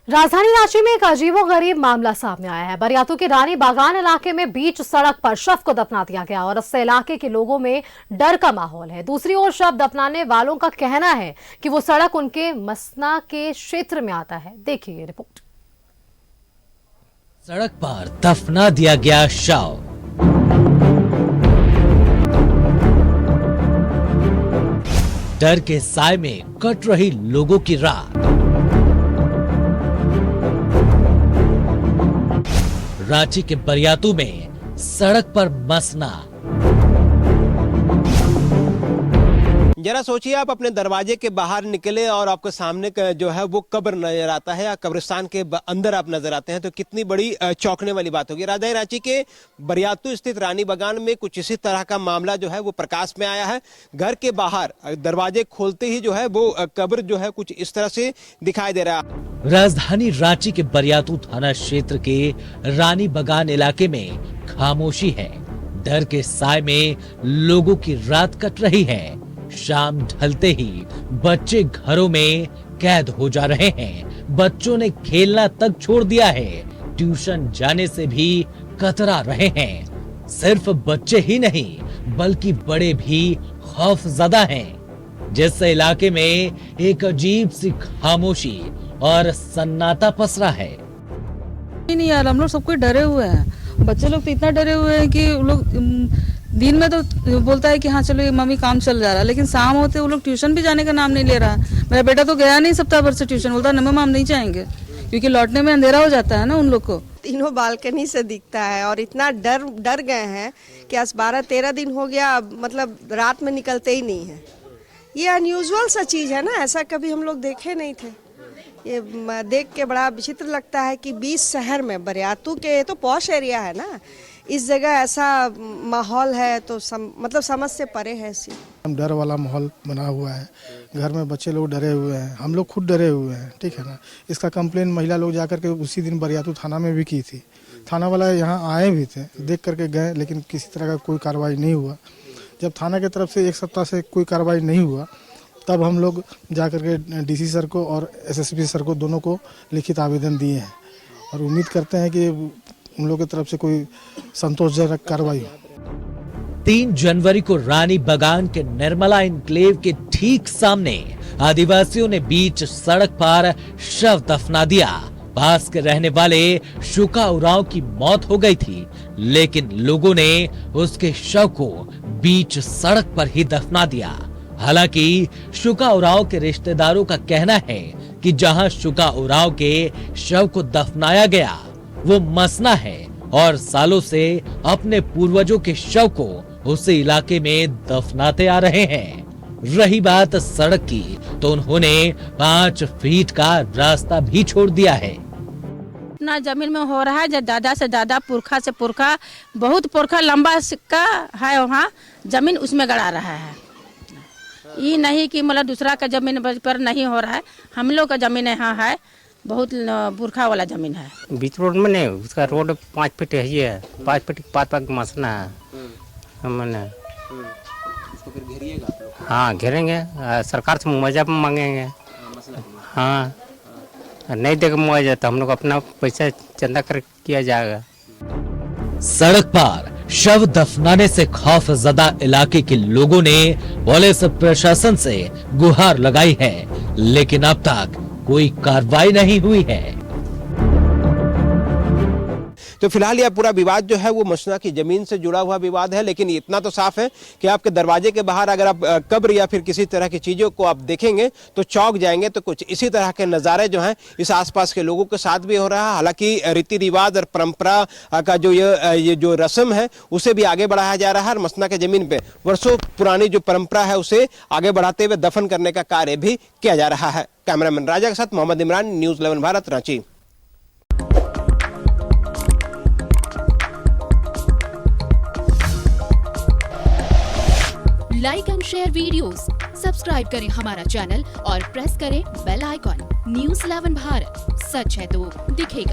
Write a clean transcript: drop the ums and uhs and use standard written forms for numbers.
राजधानी रांची में एक अजीबोगरीब मामला सामने आया है। बरियातू के रानी बागान इलाके में बीच सड़क पर शव को दफना दिया गया और इससे इलाके के लोगों में डर का माहौल है। दूसरी ओर शव दफनाने वालों का कहना है कि वो सड़क उनके मसना के क्षेत्र में आता है। देखिए ये रिपोर्ट। सड़क पर दफना दिया गया शव। डर के साए में कट रही लोगों की रात। रांची के बरियातू में सड़क पर मसना। जरा सोचिए, आप अपने दरवाजे के बाहर निकले और आपके सामने का जो है वो कब्र नजर आता है या कब्रिस्तान के अंदर आप नजर आते हैं, तो कितनी बड़ी चौंकने वाली बात होगी। राजधानी रांची के बरियातू स्थित रानी बागान में कुछ इसी तरह का मामला जो है वो प्रकाश में आया है। घर के बाहर दरवाजे खोलते ही जो है वो कब्र जो है कुछ इस तरह से दिखाई दे रहा है। राजधानी रांची के बरियातू थाना क्षेत्र के रानी बागान इलाके में खामोशी है। डर के साए में लोगों की रात कट रही है। शाम ढलते ही बच्चे घरों में कैद हो जा रहे हैं। बच्चों ने खेलना तक छोड़ दिया है। ट्यूशन जाने से भी कतरा रहे हैं। सिर्फ बच्चे ही नहीं बल्कि बड़े भी खौफजदा हैं, जिससे इलाके में एक अजीब सी खामोशी और सन्नाटा पसरा है। नहीं यार, हम लोग सब कोई डरे हुए हैं। बच्चे लोग तो इतना डरे हुए हैं कि वो लोग दिन में तो बोलता है कि हाँ चलो ये मम्मी काम चल जा रहा है, लेकिन शाम होते वो लोग ट्यूशन भी जाने का नाम नहीं ले रहा। मेरा बेटा तो गया नहीं सप्ताह भर से ट्यूशन, बोलता है मम्मा हम नहीं जाएंगे, क्योंकि लौटने में अंधेरा हो जाता है ना उन लोग को। तीनों बालकनी से दिखता है और इतना डर गए हैं कि आज 12-13 दिन हो गया, मतलब रात में निकलते ही नहीं है। ये अनयूजुअल सा चीज है ना, ऐसा कभी हम लोग देखे नहीं थे। ये देख के बड़ा विचित्र लगता है कि 20 शहर में, बरियातू के तो पॉश एरिया है ना, इस जगह ऐसा माहौल है तो मतलब समझ से परे है। डर वाला माहौल बना हुआ है। घर में बच्चे लोग डरे हुए हैं, हम लोग खुद डरे हुए हैं, ठीक है ना। इसका कंप्लेन महिला लोग जाकर के उसी दिन बरियातू थाना में भी की थी। थाना वाला यहाँ आए भी थे, देख करके गए, लेकिन किसी तरह का कोई कार्रवाई नहीं हुआ। जब थाना की तरफ से एक सप्ताह से कोई कार्रवाई नहीं हुआ, तब हम लोग जाकर के डीसी सर को और एसएसपी सर को, दोनों को लिखित आवेदन दिए हैं और उम्मीद करते हैं कि उन लोगों की तरफ से कोई संतोषजनक कार्रवाई हो। 3 जनवरी को रानी बागान के निर्मला इनक्लेव के ठीक सामने आदिवासियों ने बीच सड़क पर शव दफना दिया। पास के रहने वाले शुका उरांव की मौत हो गई थी, लेकिन लोगों ने उसके शव को बीच सड़क पर ही दफना दिया। हालांकि शुका उरांव के रिश्तेदारों का कहना है कि जहां शुका उरांव के शव को दफनाया गया वो मसना है और सालों से अपने पूर्वजों के शव को उस इलाके में दफनाते आ रहे हैं। रही बात सड़क की, तो उन्होंने 5 फीट का रास्ता भी छोड़ दिया है। ना जमीन में हो रहा है, जो दादा से दादा, पुरखा से पुरखा, बहुत पुरखा लंबा सिक्का है, वहाँ जमीन उसमें गड़ा रहा है। ये नहीं कि मतलब दूसरा का जमीन पर नहीं हो रहा है, हम लोग का जमीन यहाँ है, बहुत पुरखा वाला जमीन है। बीच रोड में नहीं, उसका रोड 5 फीट है, 5 फीट 5 मसना है। हमने इसको फिर घेरिएगा आप लोग? हाँ घेरेंगे, सरकार से मुआवजा मांगेंगे। हाँ नहीं देगा मुआवजा तो हम लोग अपना पैसा चंदा कर किया जाएगा। सड़क पर शव दफनाने से खौफजदा इलाके के लोगों ने पुलिस प्रशासन से गुहार लगाई है, लेकिन अब तक कोई कार्रवाई नहीं हुई है। तो फिलहाल यह पूरा विवाद जो है वो मसना की जमीन से जुड़ा हुआ विवाद है, लेकिन इतना तो साफ है कि आपके दरवाजे के बाहर अगर आप कब्र या फिर किसी तरह की चीजों को आप देखेंगे तो चौंक जाएंगे। तो कुछ इसी तरह के नज़ारे जो हैं इस आसपास के लोगों के साथ भी हो रहा है। हालांकि रीति रिवाज और परंपरा का जो ये जो रस्म है उसे भी आगे बढ़ाया जा रहा है और मसना के जमीन पे वर्षों पुरानी जो परंपरा है उसे आगे बढ़ाते हुए दफन करने का कार्य भी किया जा रहा है। कैमरामैन राजा के साथ Mohammad Imran, news 11 Bharat, Ranchi. Like and share videos, subscribe करें हमारा चैनल और प्रेस करें बेल आइकॉन। न्यूज़ 11 भारत, सच है तो दिखेगा।